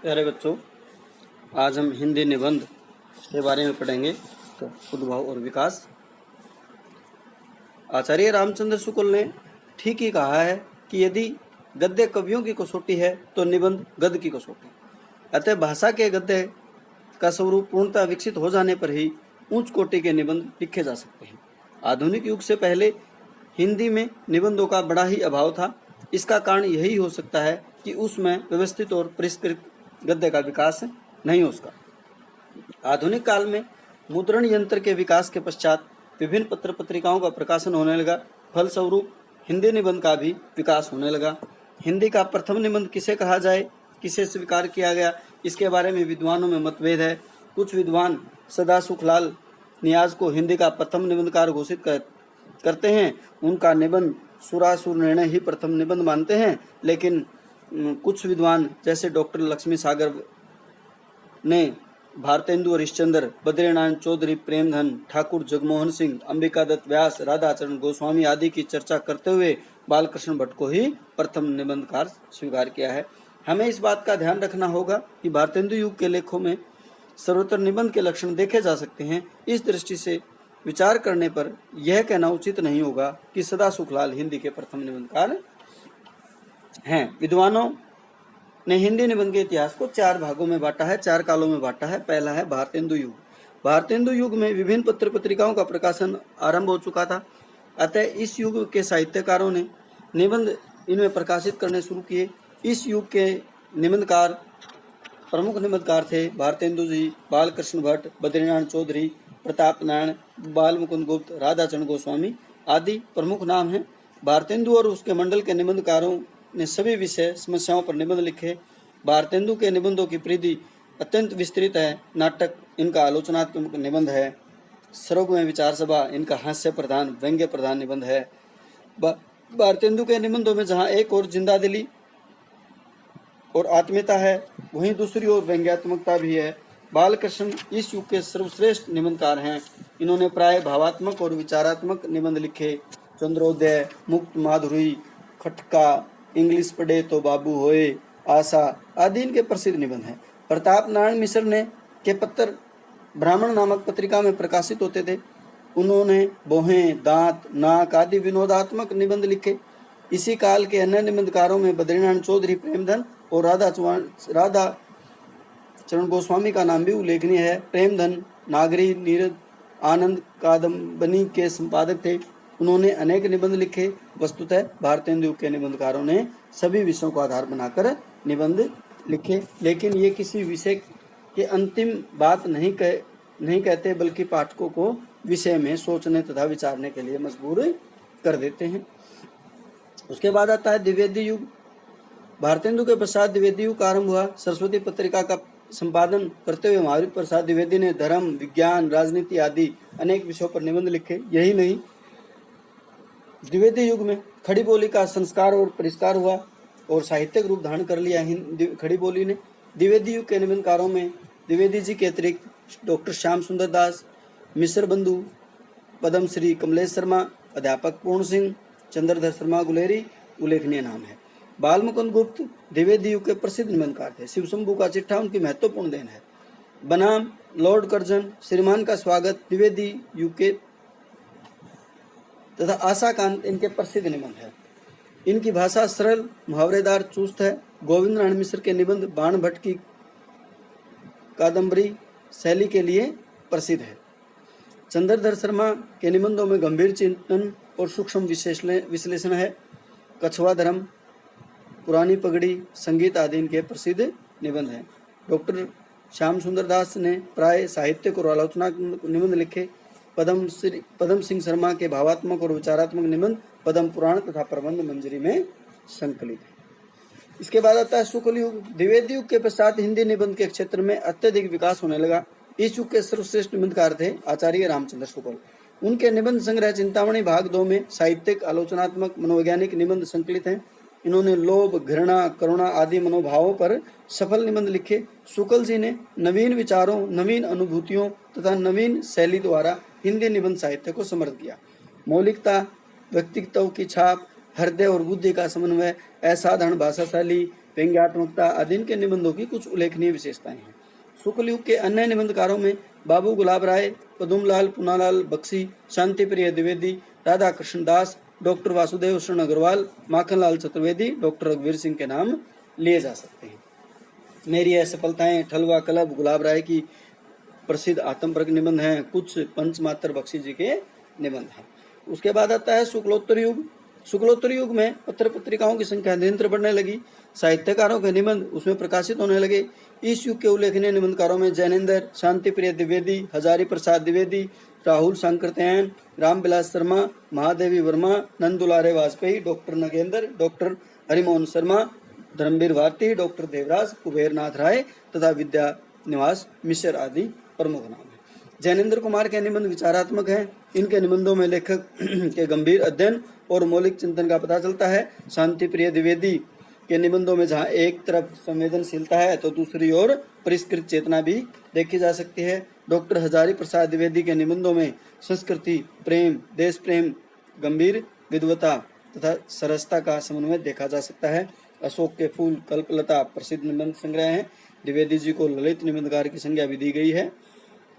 प्यारे बच्चों, आज हम हिंदी निबंध के बारे में पढ़ेंगे। तो उद्भव और विकास। आचार्य रामचंद्र शुक्ल ने ठीक ही कहा है कि यदि गद्य कवियों की कसौटी है तो निबंध गद्य की कसौटी। अतः भाषा के गद्य का स्वरूप पूर्णतः विकसित हो जाने पर ही उच्च कोटि के निबंध लिखे जा सकते हैं। आधुनिक युग से पहले हिंदी में निबंधों का बड़ा ही अभाव था। इसका कारण यही हो सकता है कि उसमें व्यवस्थित और परिष्कृत गद्य का विकास नहीं हो सका। आधुनिक काल में मुद्रण यंत्र के विकास के पश्चात विभिन्न पत्र पत्रिकाओं का प्रकाशन होने लगा। फलस्वरूप हिंदी निबंध का भी विकास होने लगा। हिंदी का प्रथम निबंध किसे कहा जाए, किसे स्वीकार किया गया, इसके बारे में विद्वानों में मतभेद है। कुछ विद्वान सदासुखलाल नियाज को हिंदी का प्रथम निबंधकार घोषित करते हैं। उनका निबंध सुरासुर निर्णय ही प्रथम निबंध मानते हैं। लेकिन कुछ विद्वान जैसे डॉक्टर लक्ष्मी सागर ने भारतेंदु हरिश्चंद्र, बद्रीनारायण चौधरी, प्रेमधन, ठाकुर जगमोहन सिंह, अंबिका दत्त व्यास, राधाचरण गोस्वामी आदि की चर्चा करते हुए बालकृष्ण भट्ट को ही प्रथम निबंधकार स्वीकार किया है। हमें इस बात का ध्यान रखना होगा कि भारतेंदु युग के लेखों में सर्वत्र निबंध के लक्षण देखे जा सकते हैं। इस दृष्टि से विचार करने पर यह कहना उचित नहीं होगा कि सदासुखलाल हिंदी के प्रथम निबंधकार हैं। विद्वानों ने हिंदी निबंध के इतिहास को चार भागों में बांटा है, चार कालों में बांटा है। पहला है भारतेंदु युग। भारतेंदु युग में विभिन्न पत्र पत्रिकाओं का प्रकाशन आरंभ हो चुका था। अतः इस युग के साहित्यकारों ने निबंध इनमें प्रकाशित करने शुरू किए। इस युग के निबंधकार प्रमुख निबंधकार थे भारतेंदु जी, बालकृष्ण भट्ट, बद्रीनारायण चौधरी, प्रताप नारायण, बाल मुकुंद गुप्त, राधाचरण गोस्वामी आदि प्रमुख नाम हैं। भारतेंदु और उसके मंडल के निबंधकारों ने सभी विषय समस्याओं पर निबंध लिखे। भारतेंदु के निबंधों की परिधि अत्यंत विस्तृत है। नाटक इनका आलोचनात्मक निबंध है। सर्वज्ञ विचार सभा इनका हास्य प्रधान व्यंग्य प्रधान निबंध है। भारतेंदु के निबंधों में जहाँ एक और जिंदादिली और आत्मीयता है, वहीं दूसरी ओर व्यंग्यात्मकता भी है। बालकृष्ण इस युग के सर्वश्रेष्ठ निबंधकार हैं। इन्होंने प्राय भावात्मक और विचारात्मक निबंध लिखे। चंद्रोदय, मुक्त माधुरी, खटका, इंग्लिश पढ़े तो बाबू होए, आशा आदि इनके प्रसिद्ध निबंध हैं। प्रताप नारायण मिश्र ने के पत्र ब्राह्मण नामक पत्रिका में प्रकाशित होते थे। उन्होंने बोहें, दांत, नाक आदि विनोदात्मक निबंध लिखे। इसी काल के अन्य निबंधकारों में बद्रीनारायण चौधरी, प्रेमधन और राधा चरण गोस्वामी का नाम भी उल्लेखनीय है। प्रेमधन नागरी, नीरद, आनंद कादम्बनी के संपादक थे। उन्होंने अनेक निबंध लिखे। वस्तुतः भारतेंदु के निबंधकारों ने सभी विषयों को आधार बनाकर निबंध लिखे, लेकिन ये किसी विषय के अंतिम बात नहीं कहते, बल्कि पाठकों को विषय में सोचने तथा विचारने के लिए मजबूर कर देते हैं। उसके बाद आता है द्विवेदी युग। भारतेंदु के पश्चात द्विवेदी युग का आरंभ हुआ। सरस्वती पत्रिका का संपादन करते हुए महावीर प्रसाद द्विवेदी ने धर्म, विज्ञान, राजनीति आदि अनेक विषयों पर निबंध लिखे। यही नहीं, द्विवेदी युग में खड़ी बोली का संस्कार और परिष्कार हुआ और साहित्यिक रूप धारण कर लिया खड़ी बोली ने। द्विवेदी युग के निबंधकारों में द्विवेदी जी के अतिरिक्त डॉक्टर श्याम सुंदर दास, मिश्र बंधु, पद्मश्री कमलेश शर्मा, अध्यापक पूर्ण सिंह, चंद्रधर शर्मा गुलेरी उल्लेखनीय नाम है। बाल मुकुंद गुप्त द्विवेदी युग के प्रसिद्ध निबंधकार थे। शिवशंभू का चिट्ठा उनकी महत्वपूर्ण देन है। बनाम, लॉर्ड कर्जन, श्रीमान का स्वागत द्विवेदी युग के तथा आशाकांत इनके प्रसिद्ध निबंध है। इनकी भाषा सरल, मुहावरेदार, चुस्त है। गोविंद नारायण मिश्र के निबंध बाण भट्ट की कादम्बरी शैली के लिए प्रसिद्ध है। चंद्रधर शर्मा के निबंधों में गंभीर चिंतन और सूक्ष्म विश्लेषण है। कछुआ धर्म, पुरानी पगड़ी, संगीत आदि इनके प्रसिद्ध निबंध हैं। डॉक्टर श्याम सुंदर दास ने प्राय साहित्यिक और आलोचनात्मक निबंध लिखे। पद्म सिंह शर्मा के भावात्मक और विचारात्मक निबंध पद्म पुराण तथा प्रबंध मंजरी में संकलित है। इसके बाद आता है शुक्ल युग। द्विवेदी युग के पश्चात हिंदी निबंध के क्षेत्र में अत्यधिक विकास होने लगा। इस युग के सर्वश्रेष्ठ निबंधकार थे आचार्य रामचंद्र शुक्ल। उनके निबंध संग्रह चिंतामणि भाग 2 में साहित्यिक, आलोचनात्मक, मनोवैज्ञानिक निबंध संकलित हैं। इन्होंने लोभ, घृणा, करुणा आदि मनोभावों पर सफल निबंध लिखे। शुक्ल जी ने नवीन विचारों, नवीन अनुभूतियों तथा नवीन शैली द्वारा हिंदी निबंध साहित्य को समृद्ध किया। मौलिकता, व्यक्तित्व की छाप, हृदय और बुद्धि का समन्वय, असाधारण भाषा शैली, व्यंग्यात्मकता आदि इनके निबंधों की कुछ उल्लेखनीय विशेषताएं हैं। शुक्ल युग के अन्य निबंधकारों में बाबू गुलाब राय, पदुमलाल पुनालाल बख्शी, शांति प्रिय द्विवेदी, राधा कृष्ण दास, डॉक्टर वासुदेव शरण अग्रवाल, माखनलाल चतुर्वेदी, डॉक्टर रघुवीर सिंह के नाम लिए जा सकते हैं। मेरी असफलताएं, ठलवा कलब, गुलाब राय की प्रसिद्ध आत्मप्रक निबंध हैं, कुछ पंचमात्र बख्शी जी के निबंध हैं। उसके बाद आता है शुक्लोत्तर युग। शुक्लोत्तर युग में पत्र पत्रिकाओं की संख्या निरंतर बढ़ने लगी, साहित्यकारों के निबंध उसमें प्रकाशित होने लगे। इस युग के उल्लेखनीय निबंधकारों में Jainendra, Shanti Priya Dwivedi, Hazari Prasad Dwivedi, Rahul Sankrityayan, Ramvilas Sharma, Mahadevi Verma, Nandulare Vajpeyi, doctor Nagendra, doctor Harimohan Sharma, Dharamvir Bharati, doctor Devraj, Kubernath Rai तथा विद्या निवास मिश्र आदि प्रमुख नाम हैं। जैनेन्द्र कुमार के निबंध विचारात्मक हैं। इनके निबंधों में लेखक के गंभीर अध्ययन और मौलिक चिंतन का पता चलता है। शांति प्रिय द्विवेदी के निबंधों में जहाँ एक तरफ संवेदनशीलता है तो दूसरी ओर परिष्कृत चेतना भी देखी जा सकती है। डॉक्टर हजारी प्रसाद द्विवेदी के निबंधों में संस्कृति, प्रेम, देश प्रेम, गंभीर विद्वता तथा सरसता का समन्वय देखा जा सकता है। अशोक के फूल, कल्पलता प्रसिद्ध निबंध संग्रह हैं। द्विवेदी जी को ललित निबंधकार की संज्ञा भी दी गई है।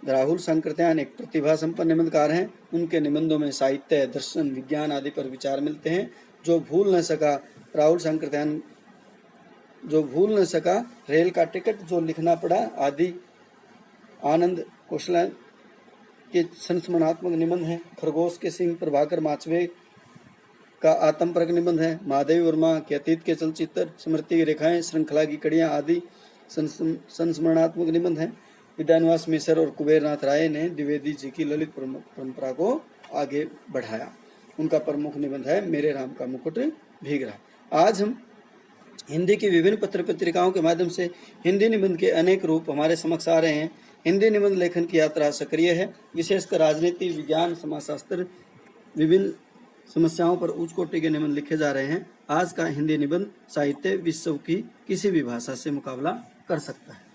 राहुल सांकृत्यायन एक प्रतिभा संपन्न निबंधकार हैं। उनके निबंधों में साहित्य, दर्शन, विज्ञान आदि पर विचार मिलते हैं। जो भूल न सका राहुल सांकृत्यायन, जो भूल न सका, रेल का टिकट जो लिखना पड़ा आदि आनंद कौशल के संस्मरणात्मक निबंध हैं। खरगोश के सिंह प्रभाकर माचवे का आत्मप्रक निबंध है। महादेवी वर्मा के अतीत के चलचित्र, स्मृति की रेखाएं, श्रृंखला की कड़ियां आदि संस्मरणात्मक निबंध हैं। विद्यानिवास मिश्र और कुबेरनाथ राय ने द्विवेदी जी की ललित परंपरा को आगे बढ़ाया। उनका प्रमुख निबंध है मेरे राम का मुकुट भीग रहा। आज हम हिंदी की विभिन्न पत्र पत्रिकाओं के माध्यम से हिंदी निबंध के अनेक रूप हमारे समक्ष आ रहे हैं। हिंदी निबंध लेखन की यात्रा सक्रिय है। विशेषकर राजनीति, विज्ञान, समाजशास्त्र, विभिन्न समस्याओं पर उच्च कोटि के निबंध लिखे जा रहे हैं। आज का हिंदी निबंध साहित्य विश्व की किसी भी भाषा से मुकाबला कर सकता है।